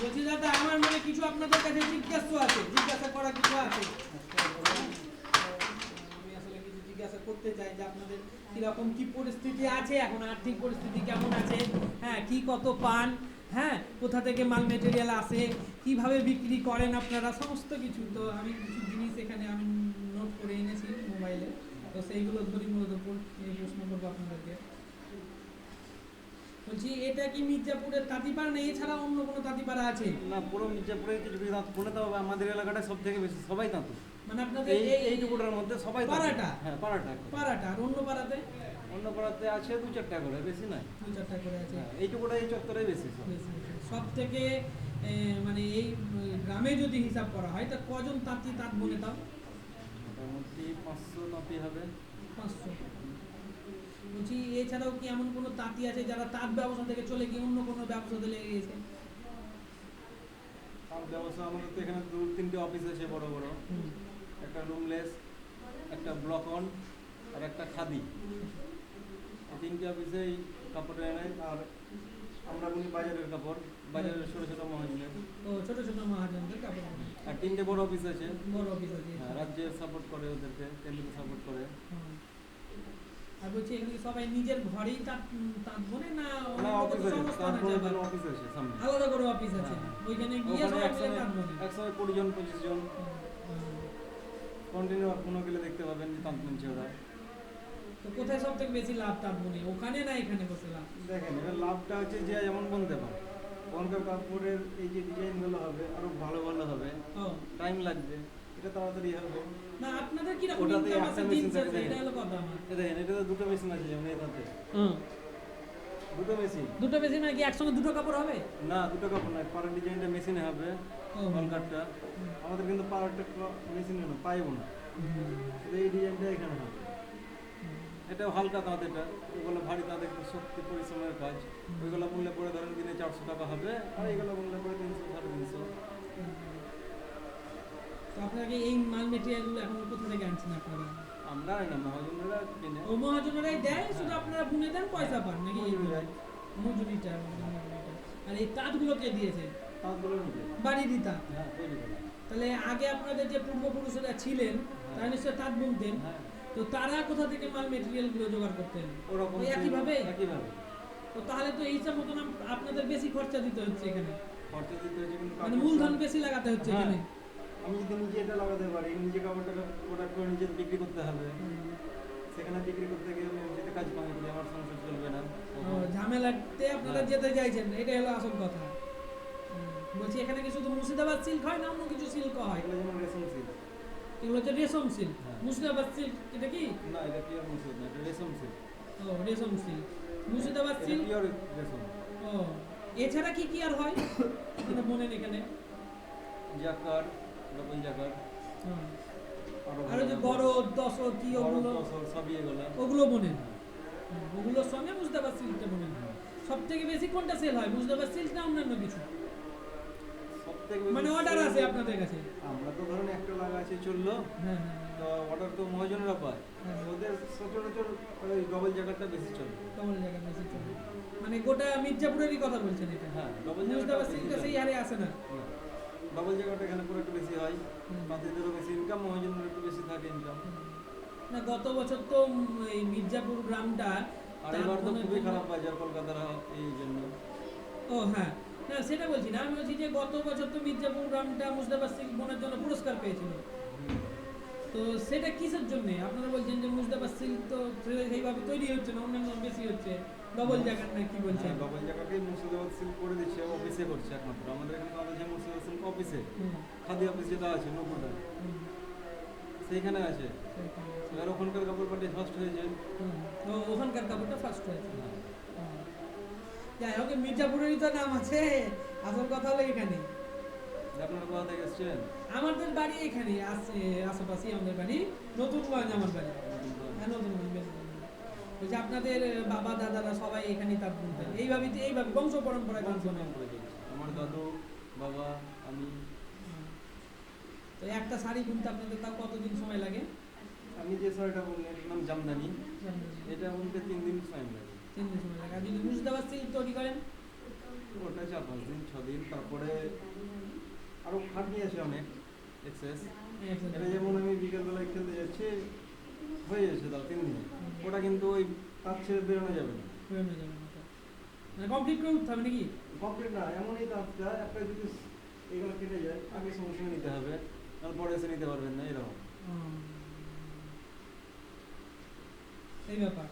বলছি দাদা আমার মনে কিছু আপনাদের কাছে জিজ্ঞাসা করা কিছু আছে। আমি আসলে কিছু জিজ্ঞাসা করতে চাই যে আপনাদের কিরকম কি পরিস্থিতি আছে এখন, আর্থিক পরিস্থিতি কেমন আছে, হ্যাঁ কি কত পান, হ্যাঁ কোথা থেকে মাল মেটেরিয়াল আসে, কিভাবে বিক্রি করেন আপনারা, সমস্ত কিছু। তো আমি কিছু জিনিস এখানে আমি নোট করে এনেছি মোবাইলে, তো সেইগুলো ধরি মূলত প্রশ্ন করবো আপনাদেরকে। বলছি এটা কি মির্জাপুরের তাঁতিপাড়া না এছাড়া অন্য কোনো তাঁতিপাড়া আছে? না, পুরো মির্জাপুরে কিছু কিছু তাঁত বলে, তবে আমাদের এলাকাটা সব থেকে বেশি সবাই তাঁত। মানে আপনাদের এইটুকুটার মধ্যে সবাই পাড়াটা? হ্যাঁ, পাড়াটা। আর অন্য পাড়াতে? অন্য পাড়াতে আছে 2-4টা করে, বেশি নয়। 2-4টা করে আছে। এইটুকুটা এই চত্বরেই বেশি। সব থেকে মানে এই গ্রামে যদি হিসাব করা হয় তা কজন তাঁত বনে? তাও মোটামুটি 500 তাঁতি হবে। 500। বলছি এছাড়াও কি এমন কোনো তাঁতি আছে যারা তাঁত ব্যবসা থেকে চলে গিয়ে অন্য কোনো ব্যবসাতে লেগে গেছে? তাঁত ব্যবসা আমাদের তো এখানে 2-3টে অফিস আছে বড় বড়। একটা রুমলেস, একটা ব্লক অন, আর একটা খাদি। 3টে অফিসেই কাপড় এনে। আর আমরা বলি বাজারের কাপড়, বাজারের ছোটো ছোটো মহাজনের। ও ছোটো ছোটো মহাজনদের কাপড়। আর 3টে বড় অফিস আছে। বড় অফিস আছে। রাজ্যে সাপোর্ট করে ওদেরকে, কেন্দ্র সাপোর্ট করে। আর বলছি এখানে সবাই নিজের ঘরেই তাঁত বোনে না অফিস আছে সামনে, আলাদা করে অফিস আছে? ওইখানে গিয়ে সবাই তাঁত বোনে? 120 জন 25 জন কন্টিনিউ কোনো গেলে দেখতে পাবেন যে তাঁত বুনছে ওরা। তো কোথায় সব থেকে বেশি লাভ তাঁত বুনে, ওখানে না এখানে বসে লাভ? দেখেন এবার লাভটা হচ্ছে যে যেমন বুনতে পারে। কোনকার কাপড়ের এই যে ডিজাইনগুলো হবে আরো ভালো ভালো হবে, টাইম লাগবে, এটা তাড়াতাড়ি হবে না। আপনাদের কি রকম ওটাতে ইনকাম একটা আছে? মেশিন দিন থাকে। এটা হলো কথা আমার। দেখেন এটা তো দুটো মেশিন আছে, যেমন এই তাতে দুটো মেশিন মানে কি একসঙ্গে দুটো কাপড় হবে? না, দুটো কাপড় না, পার ডিজাইনটা মেশিনে হবে। কলকাটটা আমাদের কিন্তু পাওয়ারটা মেশিনে না, পাইবো না, এই ডিজাইনটা এখানে হবে। এটাও হালকা তাঁত, এটা ওগুলো ভারী তাঁত, একটু শক্তি পরিশ্রমের কাজ। ওইগুলো বললে পরে ধরেন দিনে 400 টাকা হবে, আর এইগুলো বললে পরে 300-350। তো আপনাকে এই মাল মেটেরিয়ালগুলো এখন কোথা থেকে আনছেন আপনারা? আমরা না, মহাজনেরা কিনে। ও মহাজনেরাই দেয়, শুধু আপনারা বুনে দেন, পয়সা পান নাকি? মজুরিটা। আর এই তাঁতগুলো কে দিয়েছে? তাঁতগুলো নিজে বাড়িরই তাঁত? হ্যাঁ, তৈরি করা। তাহলে আগে আপনাদের যে পূর্বপুরুষরা ছিলেন তারা নিশ্চয়ই তাঁত বুনতেন, তো তারা কোথা থেকে মাল মেটেরিয়াল গুলো জোগাড় করতেন? ওরকম একইভাবে? একইভাবে। তো তাহলে তো এই হিসাব মতন আপনাদের বেশি খরচা দিতে হচ্ছে এখানে, খরচা দিতে হচ্ছে, কিন্তু মানে মূলধন বেশি লাগাতে হচ্ছে এখানে। আমি যদি নিজে এটা লাগাতে পারি, নিজে কাপড়টাকে প্রোডাক্ট করে নিজে বিক্রি করতে হবে, সেখানে বিক্রি করতে গেলে আমি যেতে কাজ পাই, আমার সংসার চলবে না। ঝামেলাতে আপনারা যেতে চাইছেন, এটাই হলো আসল কথা। বলছি এখানে কি শুধু মুর্শিদাবাদ সিল্ক হয় না অন্য কিছু সিল্ক হয়? এগুলো যেমন রেশম সিল্ক। এগুলো হচ্ছে রেশম সিল্ক। মুর্শিদাবাদ সিল্ক এটা কি? না, এটা পিওর মুর্শিদাবাদ না, এটা রেশম সিল্ক। ও রেশম সিল্ক, মুর্শিদাবাদ সিল্ক পিওর রেশম। ও এছাড়া কি কি আর হয় এখানে বনেন? এখানে জাকার, ডবল জাকার, আর যে গরদ দশর কি ওগুলো সবই এগুলো, ওগুলো বনেন? ওগুলোর সঙ্গে মুর্শিদাবাদ সিল্কটা বনেন। সব থেকে বেশি কোনটা সেল হয়, মুর্শিদাবাদ সিল্ক না অন্যান্য কিছু? মানে অর্ডার আছে আপনাদের কাছে? আমরা তো ধরুন একটা লাগা আছে চললো, তো অর্ডার তো মহাজনেরা পায়, ওদের সচরাচর ওই ডবল জায়গাটা বেশি চলে। ডবল জায়গা বেশি চলে, মানে গোটা মির্জাপুরেরই কথা বলছেন এটা? হ্যাঁ, ডবল মুর্শিদাবাদ সিল্কটা সেই হারে আসে না। ডবল জায়গাটা এখানে পুরো একটু বেশি হয়, তাঁতিদেরও বেশি ইনকাম, মহাজনের একটু বেশি থাকে ইনকাম। না গত বছর তো এই মির্জাপুর গ্রামটা, আর এবার তো খুবই খারাপ বাজার কলকাতার এই জন্য। ও হ্যাঁ, না সেটা বলছি না, আমি বলছি যে গত বছর তো মির্জাপুর গ্রামটা মুর্শিদাবাদ সিল্ক বোনার জন্য পুরস্কার পেয়েছিল, তো সেটা কিসের জন্য? আপনারা বলছেন যে মুর্শিদাবাদ সিল্ক তো সেইভাবে তৈরি হচ্ছে না, অন্যান্য বেশি হচ্ছে, ডবল জায়গার না কি বলছেন? ডবল জায়গাকেই মুর্শিদাবাদ সিল্ক করে দিচ্ছে, অফিসে করছে একমাত্র। আমাদের এখানে কাজ আছে মুর্শিদাবাদ সিল্ক অফিসে, খাদি অফিস যেটা আছে নকুলটা, সেইখানে আছে। এবার ওখানকার কাপড় পাটি ফার্স্ট হয়েছে। ওখানকার কাপড়টা ফার্স্ট হয়েছে। যাই হোক, মির্জাপুরেরই তো নাম আছে, আসল কথা হলো এখানে। আপনারা কোথা থেকে এসেছেন? আমাদের বাড়ি এখানে আছে, আশেপাশেই আমাদের বাড়ি, নতুনগঞ্জ আমার বাড়ি। হ্যাঁ, নতুনগঞ্জ। বলছি আপনাদের বাবা দাদারা সবাই এখানেই তাঁত বুনতেন, এইভাবে বংশ পরম্পরায় তাঁত বোনা? আমার দাদু, বাবা, আমি। তো একটা শাড়ি বুনতে আপনাদের তাও কতদিন সময় লাগে? আমি যে শাড়িটা বললাম এটার নাম জামদানি, এটা বুনতে 3 দিন টাইম লাগে। 3 দিন সময় লাগে। আর যদি মুর্শিদাবাদ সিল্ক তৈরি করেন? ওটা 4-5 দিন 6 দিন, তারপরে আরো খাটনি আছে অনেক এক্সেস। এটা যেমন আমি বিকেলবেলায় খেলতে যাচ্ছি, হয়ে যাচ্ছে তাও 3 দিনে। ওটা কিন্তু ওই কাজ ছেড়ে বেরোনো যাবে না, বেরোনো যাবে না, মানে কমপ্লিট করে উঠতে হবে নাকি? কমপ্লিট না, এমনই কাজটা একটা যদি এগুলো কেটে যায় আগে সঙ্গে সঙ্গে নিতে হবে, তাহলে পরে এসে নিতে পারবেন না, এরকম। এই ব্যাপার।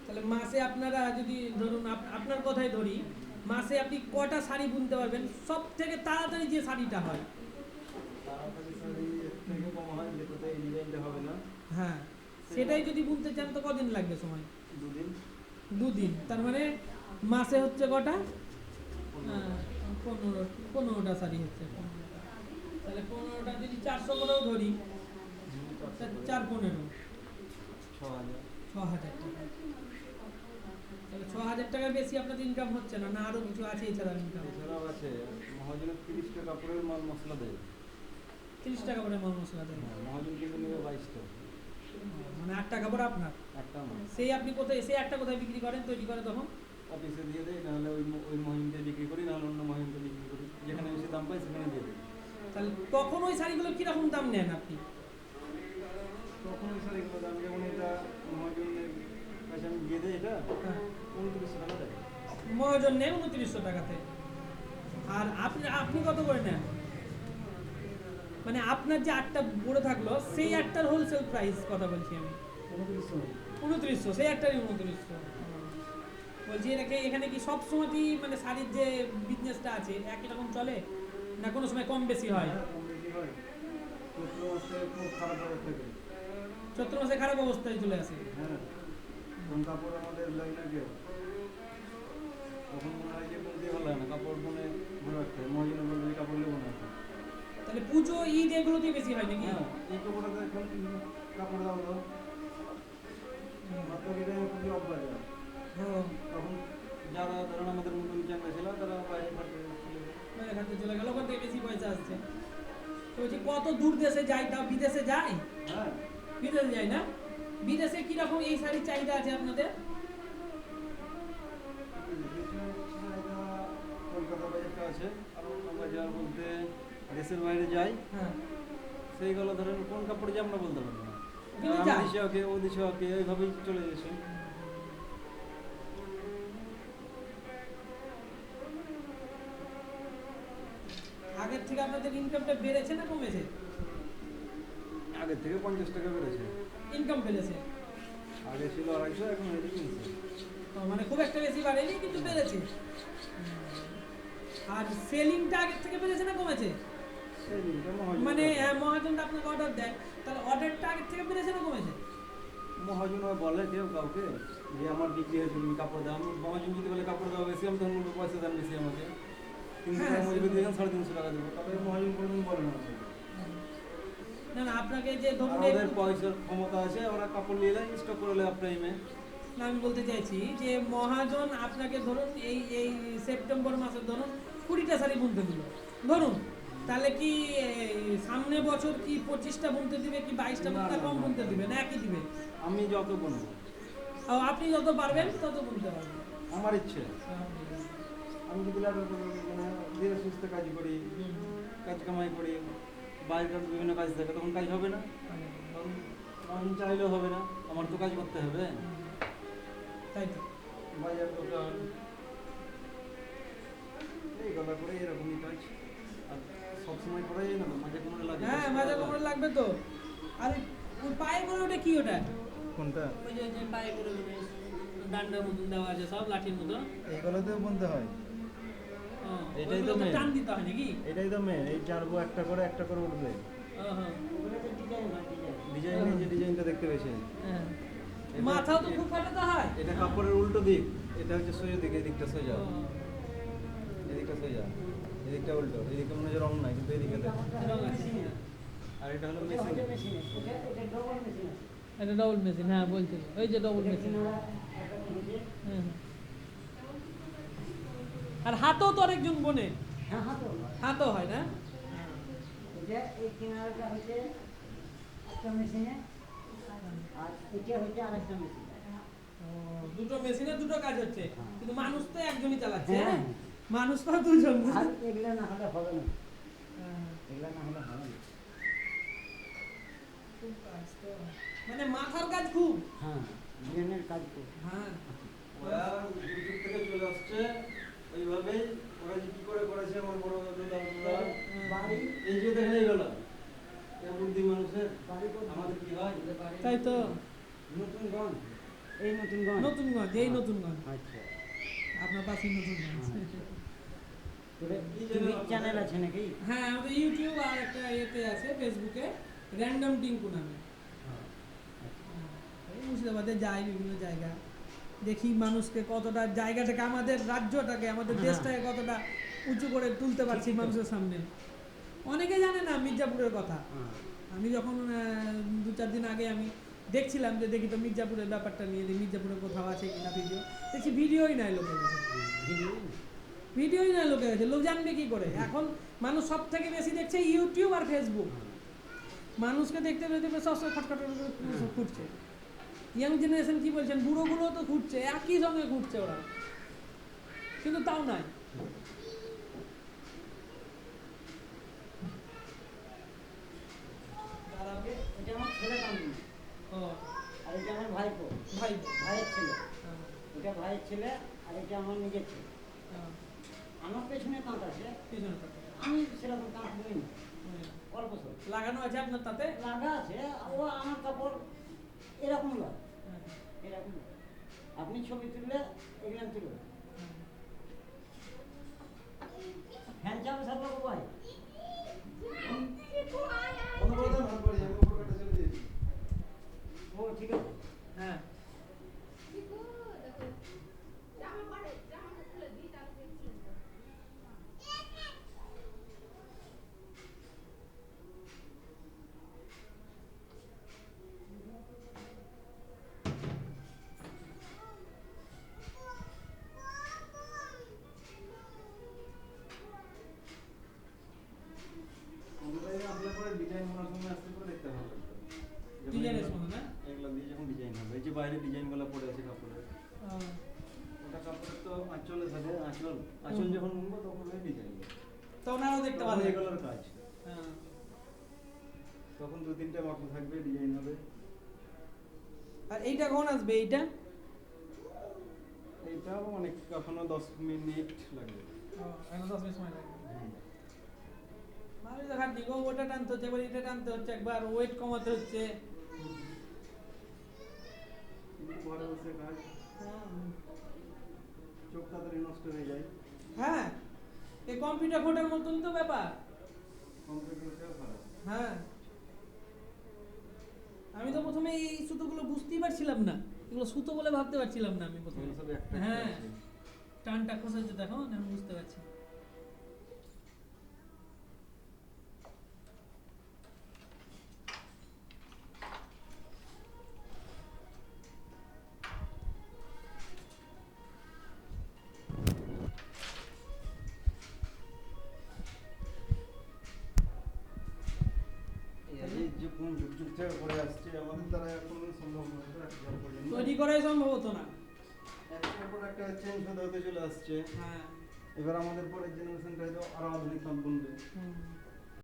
তাহলে মাসে আপনারা যদি ধরুন আপনার কথাই ধরি, মাসে আপনি কটা শাড়ি বুনতে পারবেন সব থেকে তাড়াতাড়ি যে শাড়িটা হয়? তাড়াতাড়ি শাড়ি এর থেকে কম হয়, যেটাতে এই ডিজাইনটা হবে না। হ্যাঁ, সেটাই যদি বুনতে চান তো কদিন লাগবে সময়? 2 দিন। 2 দিন, তার মানে মাসে হচ্ছে কটা? 15টা শাড়ি হচ্ছে। তাহলে 15টা যদি 400 করেও ধরি, 4-15 6,000 টাকা। তাহলে 6,000 টাকার বেশি আপনাদের ইনকাম হচ্ছে না, না আরো কিছু আছে এছাড়া ইনকাম? এছাড়াও আছে, মহাজনের 30 টাকা কাপড়ের মাল মশলা দেয়। 30 টাকা করে মাল মশলা দেয়? মহাজন কিন্তু নেবে 22 টাকা। মানে 8 টাকা করে আপনার? একটা মাল সেই আপনি কোথায়, সেই একটা কোথায় বিক্রি করেন, তৈরি করে তখন? অফিসে দিয়ে দেয়, নাহলে ওই মহিমকে বিক্রি করি, নাহলে অন্য মহিমকে বিক্রি করি, যেখানে বেশি দাম পাই সেখানে দিয়ে দিই। তাহলে তখন ওই শাড়িগুলো কিরকম দাম নেন আপনি? তখন ওই শাড়িগুলো দাম, যেমন এটা মহাজনের কাছে আমি দিয়ে দেয়, এটা 29 টাকা দেয়। মহাজন নেন 2900 টাকাতে, আর আপনি কত করে নেন? মানে আপনার যে 8টা পড়ে থাকলো সেই 8টার হোলসেল প্রাইস কথা বলছি আমি। 2900, সেই একটারই 2900। বলছি এখানে কি সব সময়ই মানে শাড়ির যে বিজনেসটা আছে একই রকম চলে, না কোনো সময় কম বেশি হয়? কম বেশি হয়। খুব খারাপ অবস্থা থাকে। চৈত্র মাসে খারাপ অবস্থায় চলে আসে। হ্যাঁ, তখন কাপড় আমাদের লাইনে কেউ, তখন মনে হয় যে বলতে ভালো লাগে না, কাপড় মনে ঘুরে রাখতে হয়, মহাজনে বলবে কাপড় নেবো না। তাহলে পুজো ঈদ এগুলোতেই বেশি হয় নাকি? হ্যাঁ, এই কাপড়টা এখন কাপড় দাও তো মাত্র এটা খুবই অভ্যাস। তখন যারা ধরুন আমাদের মতন চ্যাংড়া ছিল তারা বাইরে খাতে চলে গেল, ওখান থেকে বেশি পয়সা আসছে। তো বলছি কত দূর দেশে যায়, তাও বিদেশে যায়? হ্যাঁ, বিদেশে যায় না? বিদেশে কিরকম এই শাড়ির চাহিদা আছে আপনাদের? কলকাতা বাজারটা আছে, আর অন্য বাজার বলতে দেশের বাইরে যাই, হ্যাঁ, সেইগুলো ধরেন কোন কাপড় যে আমরা বলতে পারবো না, ওখানে যায়? দেশে ওকে ও দেশে ওকে এইভাবেই চলে যাচ্ছে। আগের থেকে আপনাদের ইনকামটা বেড়েছে না কমেছে? আগের থেকে 50 টাকা বেড়েছে। ইনকাম বেড়েছে? আগে ছিল 250, এখন হয়েছে 300। মানে খুব একটা বেশি বাড়েনি, কিন্তু বেড়েছে। আর সেলিংটা আগের থেকে বেড়েছে না কমেছে? মানে মহাজনটা আপনাকে অর্ডার দেয়, তাহলে অর্ডারটা আগের থেকে বেড়েছে না কমেছে? মহাজন বলে কেউ কাউকে যে আমার বিক্রি হয়েছে, তুমি কাপড় দাও। মহাজন যদি বলে কাপড় দাও বেশি, আমি তখন বলবো পয়সা দাম বেশি আমাকে, কিন্তু মজুরি দিয়ে 350 টাকা দেবো, তবে মহাজন কোনোদিন বলে না। না না, আপনাকে যে ধরুন ওদের পয়সার ক্ষমতা আছে, ওরা কাপড় নিয়ে এলে স্টক করে নেয় প্রাইমে। না, আমি বলতে চাইছি যে মহাজন আপনাকে ধরুন এই সেপ্টেম্বর মাসে ধরুন 20টা শাড়ি বুনতে দিল ধরুন, তাহলে কি সামনে বছর কি 25টা বুনতে দিবে, কি 22টা বুনতে কম বুনতে দিবে, না একই দিবে? আমি যত বুনবো, আপনি যত পারবেন তত বুনতে পারবেন। আমার ইচ্ছে। আমি যদি মানে ধীরে সুস্থ কাজ করি, কাজ কামাই করি, বাইরের বিভিন্ন কাজ থাকে, তখন কাজ হবে না, তখন মহাজন চাইলেও হবে না, আমার তো কাজ করতে হবে। তাই তো, বাজার দোকান এই গলা করে এরকমই কাজ, আর সবসময় করা যায় না, মাঝে কোনো লাগে। হ্যাঁ, মাঝে কোমরে লাগবে তো। আর ওই পায়ে করে ওটা কি ওটা? কোনটা? ওই যে পায়ে করে ডান্ডার মতন দেওয়া আছে, সব লাঠির মতো। এইগুলোতেও বুনতে হয়। এটাই তো টান দিতে হয় নাকি? এটাই তো মেন, এই চারবো একটা করে উঠবে। ডিজাইন, যে ডিজাইনটা দেখতে পেয়েছেন, মাথাও তো খুব ফাটাতে হয়। এটা কাপড়ের উল্টো দিক, এটা হচ্ছে সোজা দিক, এদিকটা সোজা, এদিকটা সোজা, এদিকটা উল্টো, এদিকে মনে হয় রং নাই, কিন্তু এদিকে দেখো। আর এটা হলো মেশিন। এটা ডবল মেশিন, হ্যাঁ বলছিল, ওই যে ডবল মেশিন। আর হাতও তো আরেকজন বোনে। হ্যাঁ, হাতও হয় না? এটা এই কিনারাটা হচ্ছে একটা মেশিনে, আর এটা হচ্ছে আরেকটা মেশিন। দুটো মেশিনে দুটো কাজ হচ্ছে, হ্যাঁ। কিন্তু মানুষ তো একজনই চালাচ্ছে। হ্যাঁ। হ্যাঁ, মানুষ তো দুজন। আর এগুলো না হলে হবে না, হ্যাঁ, এগুলো না হলে হবে না। খুব কাজ তো, মানে মাথার কাজ খুব। হ্যাঁ, ব্রেনের কাজ করবে। হ্যাঁ, ওরা ইউটিউব থেকে চলে আসছে ওইভাবেই, ওরা যে কি করে করেছে আমার বড় দাদা বাড়ি এই যে দেখেন এইগুলো বুদ্ধি মানুষের বাড়ি করবে। আমাদের কি হয় তাই তো। নতুনগঞ্জ, এই নতুনগঞ্জ। নতুনগঞ্জ, এই নতুনগঞ্জ, আচ্ছা, আপনার পাশেই নতুনগঞ্জ। তোর টিভি চ্যানেল আছে নাকি? হ্যাঁ, আমাদের ইউটিউব আর একটা ইয়েতে আছে ফেসবুকে, র্যান্ডম টিঙ্কু নামে। এই মুর্শিদাবাদে যাই বিভিন্ন জায়গা, দেখি মানুষকে কতটা জায়গাটাকে, আমাদের রাজ্যটাকে, আমাদের হ্যাঁ। দেশটাকে কতটা উঁচু করে তুলতে পারছি ঠিক তো। মানুষের সামনে। অনেকে জানে না মির্জাপুরের কথা। হ্যাঁ। আমি যখন 2-4 দিন আগে আমি দেখছিলাম যে দেখি তো মির্জাপুরের ব্যাপারটা নিয়ে, যে মির্জাপুরে কোথাও আছে কিনা ভিডিও, দেখছি ভিডিওই নাই লোকের কাছে, ভিডিও? ভিডিওই নাই লোকের কাছে। লোক জানবে কি করে? এখন মানুষ সব থেকে বেশি দেখছে ইউটিউব আর ফেসবুক। মানুষকে দেখতে পেতে সবসময় খটখট করে সব ঘুরছে। ইয়াং জেনারেশন কি বলছেন, বুড়োগুলো তো ঘুরছে, একই সঙ্গে ঘুরছে ওরা, কিন্তু তাও নাই। দাঁড়াবে। এটা আমার ছেলে কামড়ি, ও, আর এটা আমার ভাইপো, ভাই। ভাইয়ের ছেলে। হ্যাঁ, এটা ভাইয়ের ছেলে, আর এটা আমার নিজের ছেলে। হ্যাঁ, আমার পেছনে কাঁট আছে, পিছনে থাকে। আমি সেরকম কাঁট নিই না, অল্প সব লাগানো আছে আপনার তাতে? লাগা আছে। ও আমার কাপড় এরকম লয়, হ্যাঁ, এরকম লয়। আপনি ছবি তুললে এগুলো তুলবে, হ্যাঁ। ফ্যান চাপে সারবো ভাই। অনুপ্রদান ভাগ করে যাবে উপর কাটা চলে দিয়েছি ও ঠিক আছে। হ্যাঁ, অনলাইনে আপলোড করে ডিজাইন বানানোর সময় আসতে করে দেখতে ভালো লাগবে। যেমন ডিজাইনের এগুলো- সময় না? এগুলো দিয়ে যখন ডিজাইন হবে, এই যে বাইরে ডিজাইনগুলো পড়ে আছে কাপড়ে, ও, ওটা কাপড়ের তো আঁচলের সাথে আঁচল যখন উঠবো তখন ওই ডিজাইন তো ওনারাও দেখতে পারবে। এগুলোর কাজ, হ্যাঁ। তখন 2-3টা বাকি থাকবে, ডিজাইন হবে। আর এইটা কখন আসবে এইটা? এইটাও অনেক, এখনো 10 মিনিট লাগবে। ও, এখন 10 মিনিট সময় লাগবে। হুম। ভালোই তো খাটনি গো, ওটা টানতে হচ্ছে, একবার এটা টানতে হচ্ছে, একবার ওয়েট কমাতে হচ্ছে। কিন্তু ঘরে বসে কাজ, চোখ তাড়াতাড়ি নষ্ট হয়ে যায়। হ্যাঁ, এই কম্পিউটার ফোটার মতন তো ব্যাপার। কম্পিউটারটাও খারাপ। হ্যাঁ, আমি তো প্রথমে এই সুতোগুলো বুঝতেই পারছিলাম না, এগুলো সুতো বলে ভাবতে পারছিলাম না আমি প্রথমে। এগুলো সব একটা একটা হ্যাঁ, আছে। টানটা খসাচ্ছে দেখো, আমি বুঝতে পারছি। এই যে কোন যুগ যুগ থেকে করে আসছে, আমাদের দ্বারা এখন সম্ভব নয়, তো একবার পর্যন্ত। তৈরি করাই সম্ভব হতো না। একটার পর একটা চেঞ্জ হতে হতে চলে আসছে। হ্যাঁ। এবার আমাদের পরের জেনারেশনটা হয়তো আরো আধুনিক সব বলবে। হুম।